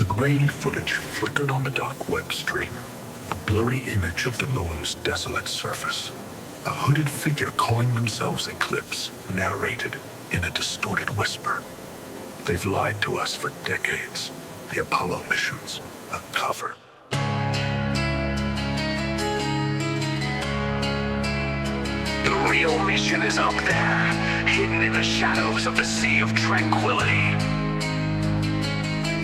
grainy footage flickered on the dark web stream, a blurry image of the moon's desolate surface. A hooded figure calling themselves Eclipse narrated in a distorted whisper. They've lied to us for decades. The Apollo missions, a cover. The real mission is up there, hidden in the shadows of the Sea of Tranquility.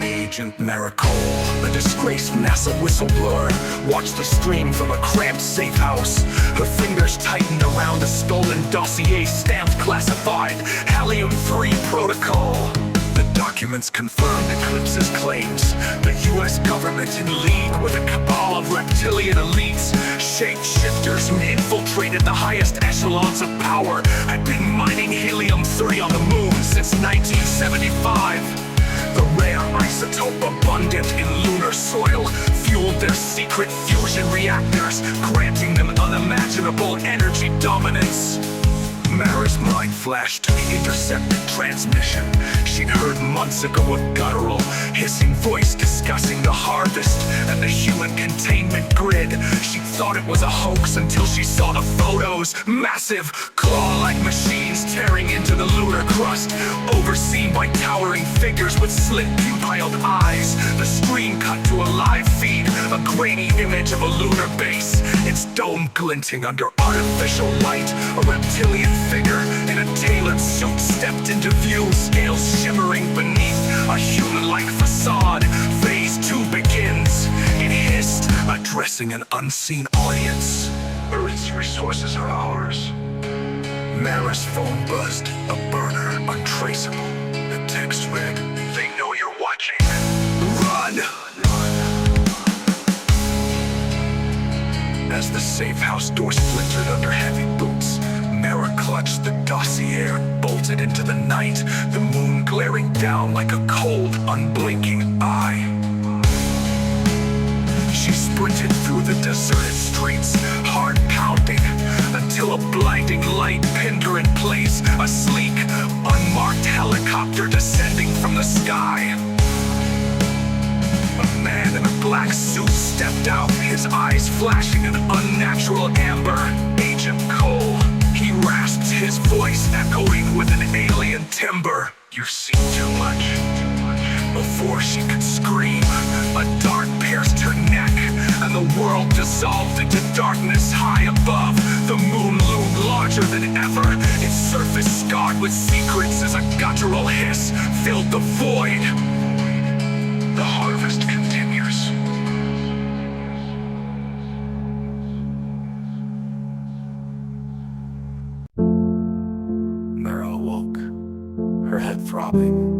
Agent Maricole, a disgraced NASA whistleblower, watched the stream from a cramped safe house. Her fingers tightened around a stolen dossier stamped classified Helium-3 protocol. The documents confirmed Eclipse's claims. The US government in league with a cabal of reptilian elites, shapeshifters who infiltrated the highest echelons of power, had been mining Helium-3 on the moon since 1975. The rare isotope abundant in lunar soil fueled their secret fusion reactors, granting them unimaginable energy dominance. Mara's mind flashed to the intercepted transmission she'd heard months ago, a guttural, hissing voice discussing the harvest and the human containment grid. She thought it was a hoax until she saw the photos. Massive, claw-like machines tearing into the lunar crust, overseen by towering figures with slit pupilled eyes. The screen cut to a live feed, a grainy image of a lunar base, its dome glinting under artificial light. A reptilian figure in a tailored suit stepped into view, scales shimmering beneath a human-like facade. Phase 2 begins. It hissed, addressing an unseen audience. Earth's resources are ours. Mara's phone buzzed, a burner untraceable. The text read, "They know you're watching. Run!" As the safe house door splintered under heavy boots, Mara clutched the dossier and bolted into the night, the moon glaring down like a cold, unblinking eye. She sprinted through the deserted streets, heart pounding, until a blinding light pinned her in place, a sleek, unmarked helicopter descending from the sky. A man in a black suit stepped out, his eyes flashing an unnatural amber. Agent Cole. He rasped, his voice echoing with an alien timbre. "You've seen too much." Before she could scream, a dart pierced her neck, and the world dissolved into darkness high above. The moon loomed larger than ever, its surface scarred with secrets as a guttural hiss filled the void. The harvest continues. Mara awoke, her head throbbing,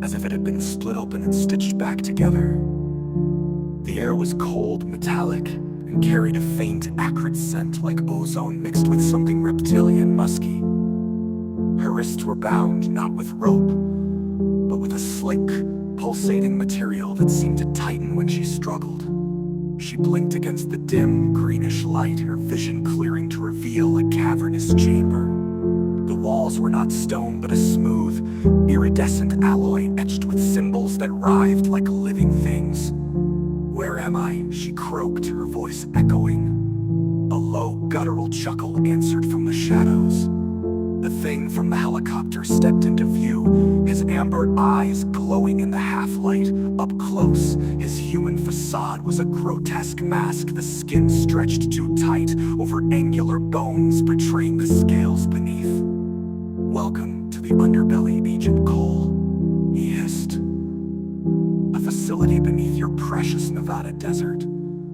as if it had been split open and stitched back together. The air was cold, metallic, and carried a faint, acrid scent like ozone mixed with something reptilian musky. Her wrists were bound not with rope, but with a slick, pulsating material that seemed to tighten when she struggled. She blinked against the dim, greenish light, her vision clearing to reveal a cavernous chamber. The walls were not stone, but a smooth, iridescent alloy etched with symbols that writhed like living things. "Where am I?" she croaked, her voice echoing. A low, guttural chuckle answered from the shadows. The thing from the helicopter stepped into view, his amber eyes glowing in the half-light. Up close, his human facade was a grotesque mask, the skin stretched too tight over angular bones, betraying the scales beneath. "Welcome to the underbelly, Agent Cole," he hissed. "A facility beneath your precious Nevada desert,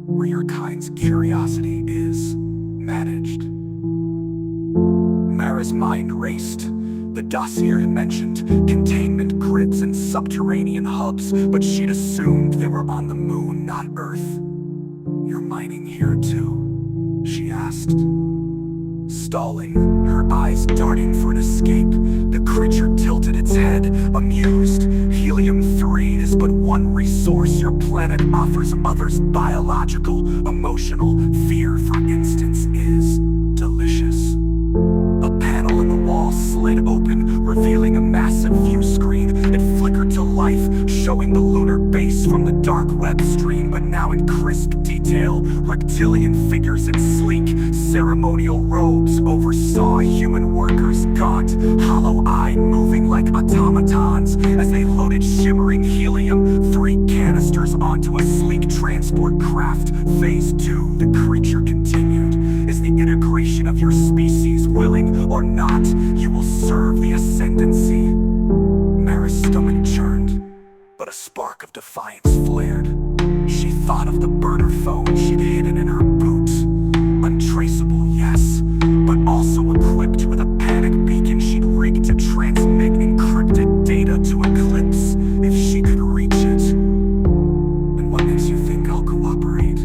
where your kind's curiosity is managed." Mara's mind raced. The dossier had mentioned containment grids and subterranean hubs, but she'd assumed they were on the moon, not Earth. "You're mining here too?" she asked. Stalling, her eyes darting for an escape, the creature tilted its head, amused. "Helium-3 is but one resource your planet offers others. Biological, emotional, fear, for instance, is delicious." A panel in the wall slid open, revealing a massive view screen. It flickered to life, showing the lunar base dark web stream, but now in crisp detail. Reptilian figures in sleek, ceremonial robes oversaw human workers, gaunt, hollow-eyed, moving like automatons as they loaded shimmering helium-3 canisters onto a sleek transport craft. Phase 2, the creature continued. Is the integration of your species willing or not? You will serve the ascendancy. Mara's stomach churned, but a spark of defiance flared. She thought of the burner phone she'd hidden in her boot. Untraceable, yes, but also equipped with a panic beacon she'd rigged to transmit encrypted data to Eclipse if she could reach it. And what makes you think I'll cooperate?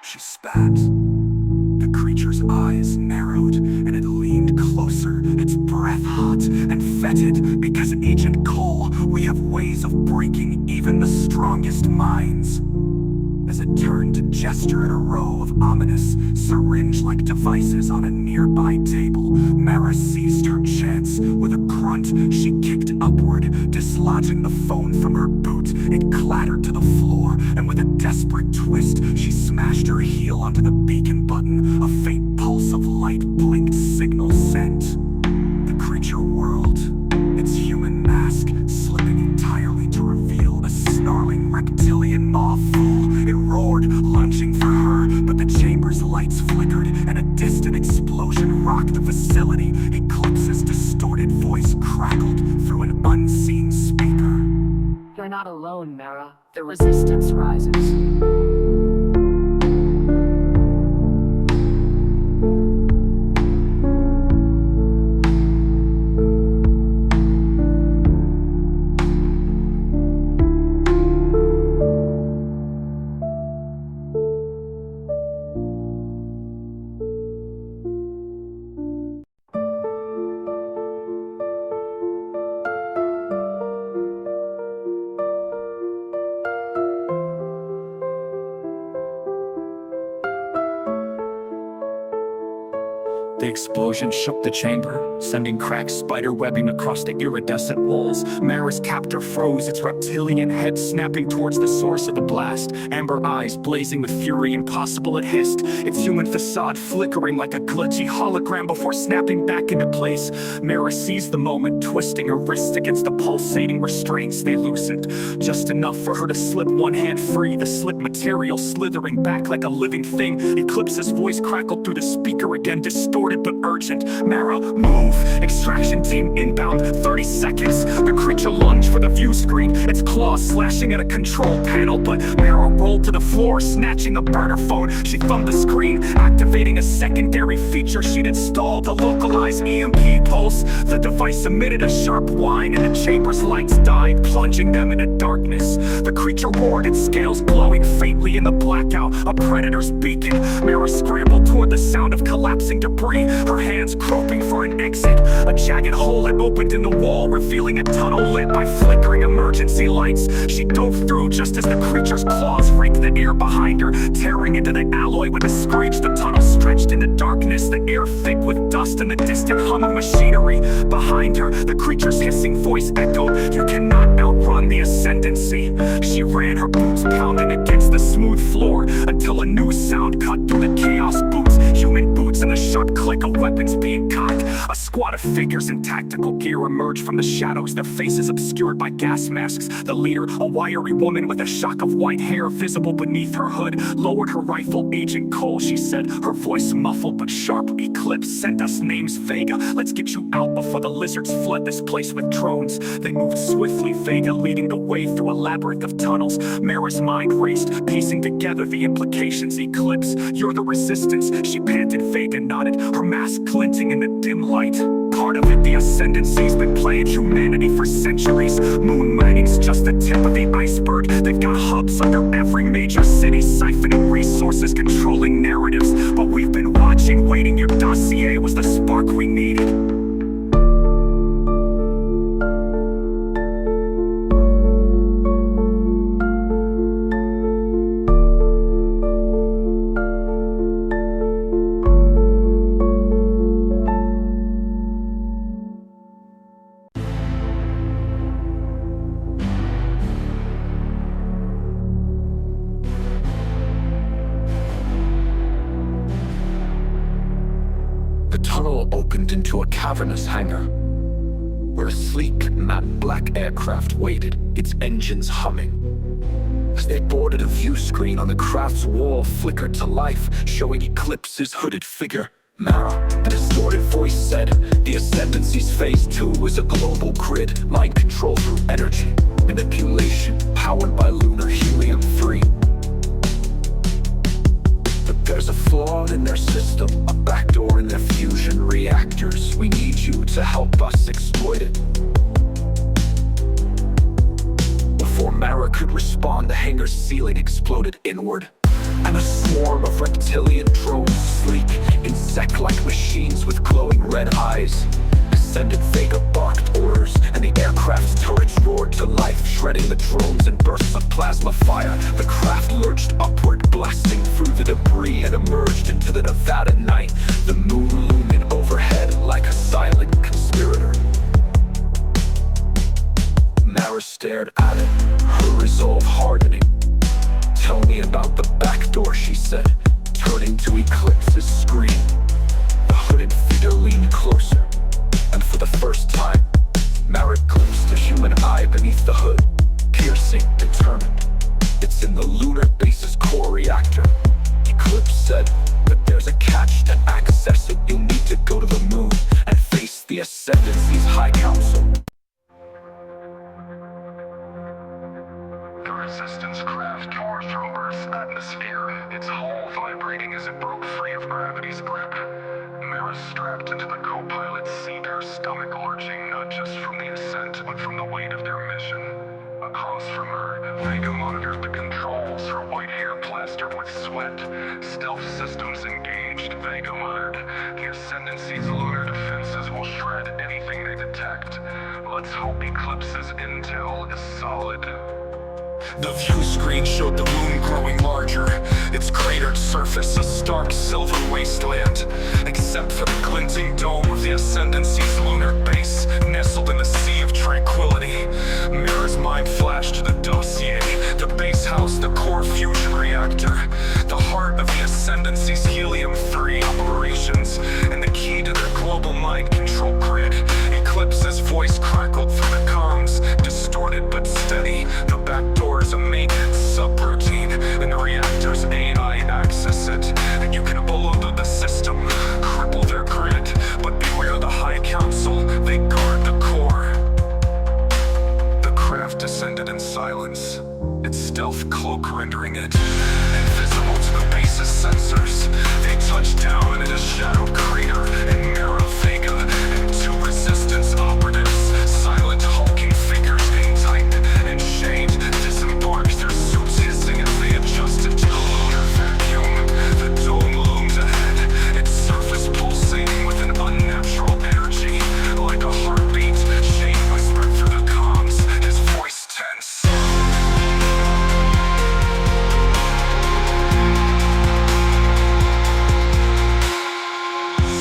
She spat. The creature's eyes narrowed, and it leaned closer, its breath hot and fetid. Because Agent Cole, we have ways of breaking even the strongest minds. As it turned to gesture at a row of ominous, syringe-like devices on a nearby table, Mara seized her chance. With a grunt, she kicked upward, dislodging the phone from her boot. It clattered to the floor, and with a desperate twist, she smashed her heel onto the beacon button. A faint pulse of light blinked, signal sent. The creature whirled, its human mask slipping entirely to reveal a snarling reptilian maw fool. It roared, lunging for her, but the chamber's lights flickered, and a distant explosion rocked the facility. Eclipse's distorted voice crackled through an unseen speaker. You're not alone, Mara. The resistance rises. The explosion shook the chamber, sending cracked spider webbing across the iridescent walls. Mara's captor froze, its reptilian head snapping towards the source of the blast. Amber eyes blazing with fury, impossible it hissed, its human facade flickering like a glitchy hologram before snapping back into place. Mara seized the moment, twisting her wrists against the pulsating restraints. They loosened, just enough for her to slip one hand free, the slit material slithering back like a living thing. Eclipse's voice crackled through the speaker again, distorted but urgent. Mara, move! Extraction team inbound, 30 seconds. The creature lunged for the view screen, its claws slashing at a control panel, but Mara rolled to the floor, snatching the burner phone. She thumbed the screen, activating a secondary feature she'd installed, the localized EMP pulse. The device emitted a sharp whine, and the chamber's lights died, plunging them into darkness. The creature roared, its scales glowing faintly in the blackout, a predator's beacon. Mara scrambled toward the sound of collapsing debris, her hands groping for an exit. A jagged hole had opened in the wall, revealing a tunnel lit by flickering emergency lights. She dove through just as the creature's claws raked the air behind her, tearing into the alloy with a screech. The tunnel stretched into darkness, the air thick with dust and the distant hum of machinery. Behind her, the creature's hissing voice echoed, "You cannot outrun the ascendancy." She ran, her boots pounding against the smooth floor, until a new sound cut through the chaos. Boots, human boots, and the sharp click of weapons being cocked. A squad of figures in tactical gear emerged from the shadows, their faces obscured by gas masks. The leader, a wiry woman with a shock of white hair visible beneath her hood, lowered her rifle. "Agent Cole," she said, her voice muffled but sharp. "Eclipse sent us names, Vega. Let's get you out before the lizards flood this place with drones." They moved swiftly, Vega leading the way through a labyrinth of tunnels. Mara's mind raced, piecing together the implications. "Eclipse, you're the resistance," she panted. Vega nodded, her mask glinting in the dim light. "Part of it, the ascendancy's been playing humanity for centuries. Moon mining's just the tip of the iceberg. They've got hubs under every major city, siphoning resources, controlling narratives. But we've been watching, waiting. Your dossier was the spark we needed." into a cavernous hangar, where a sleek, matte black aircraft waited, its engines humming. As they boarded, a view screen on the craft's wall flickered to life, showing Eclipse's hooded figure. Mara, a distorted voice said, the Ascendancy's Phase 2 was a global grid, mind control through energy, manipulation, powered by lunar helium-3. But there's a flaw in their system, a backdoor in their fusion reactors. We need you to help us exploit it. Before Mara could respond, the hangar's ceiling exploded inward, and a swarm of reptilian drones, sleek, insect-like machines with glowing red eyes, Ascendant Vega barked orders, and the aircraft's turrets roared to life, shredding the drones in bursts of plasma fire. The craft lurched upward, blasting through the debris, and emerged into the Nevada night, the moon looming overhead like a silent conspirator. Mara stared at it, her resolve hardening. "Tell me about the back door," she said, turning to Eclipse's screen. The hooded figure leaned closer, and for the first time, Mara glimpsed a human eye beneath the hood, piercing, determined. "It's in the lunar base's core reactor," Eclipse said, "but there's a catch to access it. You'll need to go to the moon and face the Ascendancy's High Council." The Resistance craft tore through Earth's atmosphere, its hull vibrating as it broke free of gravity's grip. Mara strapped into the co-pilot's seat, her stomach lurching not just from the ascent, but from the weight of their mission. Across from her, Vega monitored the controls, her white hair plastered with sweat. "Stealth systems engaged," Vega muttered. "The Ascendancy's lunar defenses will shred anything they detect. Let's hope Eclipse's intel is solid." The view screen showed the moon growing larger, its cratered surface a stark silver wasteland, except for the glinting dome of the Ascendancy's lunar base, nestled in the Sea of Tranquility. Mira's mind flashed to the dossier. The base housed the core fusion reactor, the heart of the Ascendancy's helium-3 operations, and the key to their global mind control grid. Eclipse's voice crackled through the comms, distorted but steady. The back door is a maintenance subroutine, and the reactor's AI access it. And you can overload the system, cripple their grid, but beware the High Council, they guard the core. The craft descended in silence, its stealth cloak rendering it invisible to the base's sensors. They touched down in a shadowed crater, and Mara, Vega, and two Resistance operatives, silent hulking figures in tight and shade, disembarked, their suits hissing as they adjusted to the lunar vacuum. The dome loomed ahead, its surface pulsating with an unnatural energy, like a heartbeat. Shane whispered through the comms, his voice tense.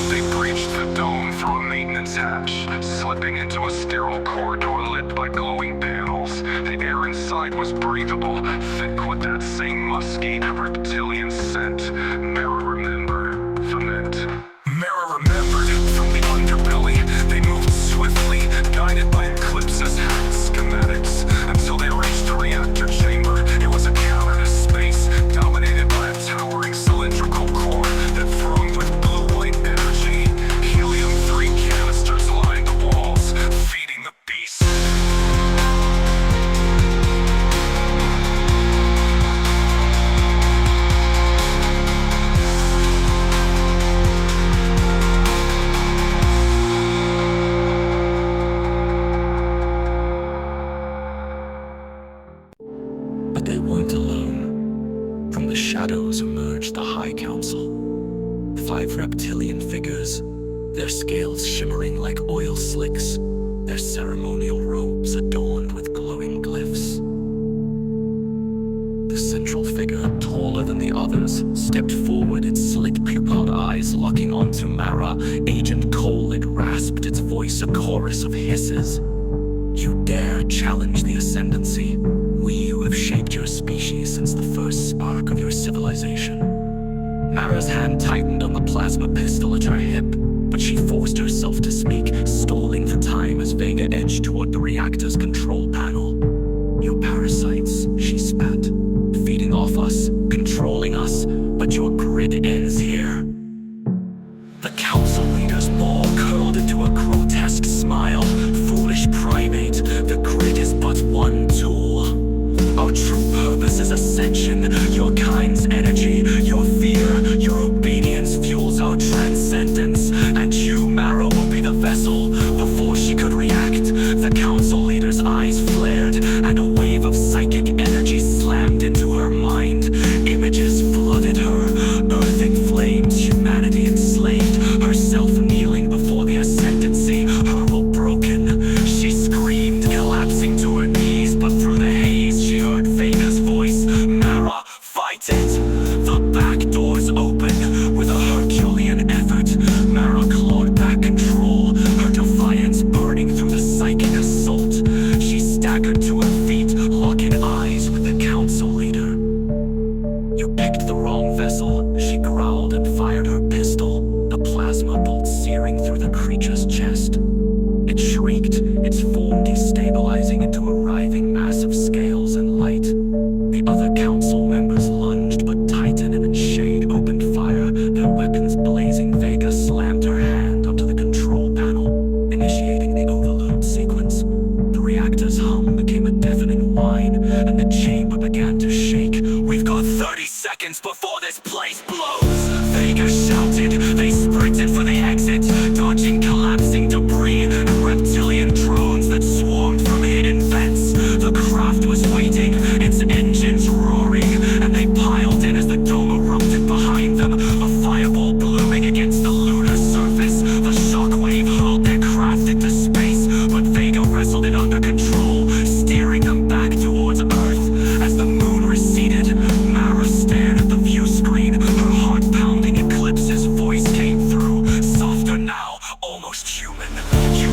They breached the dome through a maintenance hatch, slipping into a sterile corridor lit by glowing panels. The air inside was breathable, thick with that same musky reptilian scent. Mara remembered the mint. Mara remembered from the underbelly. They moved swiftly, guided by Eclipse's hacked schematics, until they reached the reactor chamber. It was a cavernous space, dominated by a towering cylindrical core that thronged with blue-white energy. Helium-3 canisters lined the walls, feeding the beast. But they weren't alone. From the shadows emerged the High Council. 5 reptilian figures, their scales shimmering like oil slicks, their ceremonial robes adorned with glowing glyphs. The central figure, taller than the others, stepped forward, its slit pupilled eyes locking onto Mara. Agent Cole had rasped, its voice a chorus of hisses. "You dare challenge the Ascendancy? We who have shaped your species since the first spark of your civilization." Mara's hand tightened on the plasma pistol at her hip, but she forced herself to speak, stalling for time as Vega edged toward the reactor's control panel. "Your parasites," she spat, "feeding off us, controlling us, but your grid ends here." The council leader's maw curled into a grotesque smile. "Foolish primate, the grid is but one tool. Our true purpose is ascension. Your kind's energy, your fear, your obedience fuels our transcendence. And you, Mara, will be the vessel." Before she could react, the council leader's eyes flared, and a wave of psychic energy slammed into her mind. Images flooded her, earthing flames, humanity enslaved, herself kneeling before the ascendancy, her will broken. She screamed, collapsing to her knees, but through the haze she heard Vega's voice. "Mara, fight it!" The back doors opened. With a Herculean effort, Mara clawed back control, her defiance burning through the psychic assault. She staggered to her feet, locking eyes with the council leader. "You picked the wrong vessel," she growled and fired her pistol, the plasma bolt searing through the creature's chest. It shrieked, its form destabilizing into a writhing mass of scales and light. The other council members lunged, but Titan and Shade opened fire, their weapons blazing. Vega slammed her hand onto the control panel, initiating the overload sequence. The reactor's hum became a deafening whine, and the chamber began to shake. "We've got 30 seconds before this place blows!" Vega shouted. They sprinted for the exit, dodging collapsing debris and reptilian drones that swarmed from hidden vents. The craft was waiting, its engines roaring, and they piled in as the dome erupted behind them, a fireball blooming against the lunar surface. The shockwave hurled their craft into space, but Vega wrestled it under control, steering them back towards Earth. As the moon receded, Mara stared at the view screen, her heart pounding. Eclipse's voice came through, softer now, almost human. "You